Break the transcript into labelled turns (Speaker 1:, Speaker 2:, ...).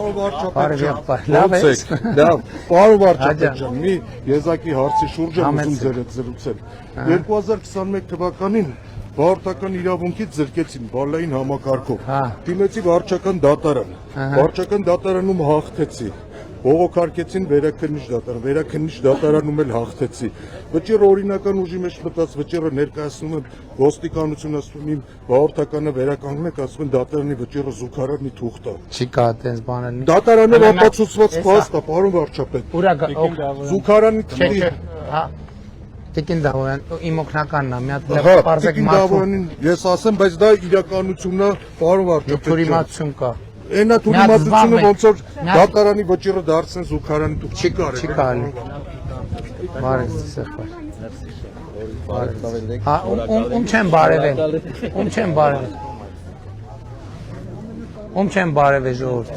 Speaker 1: Բարև եղբայր, լավ ես։
Speaker 2: Լավ, պարոն վարչապետ ջան, մի եզակի հարցի շուրջ եմ ուզում ձեր հետ զրուցել։ 2021 թվականին վարչական իրավունքից զրկեցին բալային համակարգով։ Դիմեցի վարչական դատարան։ Վարչական դատարանում հաղթեցի։ Բողոքարկեցին վերաքննիչ դատարան, վերաքննիչ դատարանում էլ հաղթեցի։ Վճիռը օրինական ուժի մեջ մտած, վճիռը ներկայացնում եմ ոստիկանություն, ասում իմ վարորդականը վերականգնեք, ասում են դատարանի վճիռը զուգարանի թուղթ է։
Speaker 1: Չի կա այդպես բաներ։
Speaker 2: Դատարանը ապացուցված փաստ է, պարոն վարչապետ։ Զուգարանի թղթի։
Speaker 1: Հա։ Տիկին Դավոյան, իմ օգնականն է, մի հատ պարզեք
Speaker 2: մարդուն։ Ես ասեմ, բայց դա իրականությունն է, պարոն վարչապետ։
Speaker 1: Թուրիմացություն կա։
Speaker 2: Այնա թուրիմացությունը ոնց որ դատարանի վճիռը դարձնեն զուգարանի թուղթ չի կարելի։
Speaker 1: Չի կարելի։ Բարև սեղբայր։ Հա, ում չեն բարևեն։ Ում չեն բարևեն։ Ում չեն բարևե ժողովուրդ։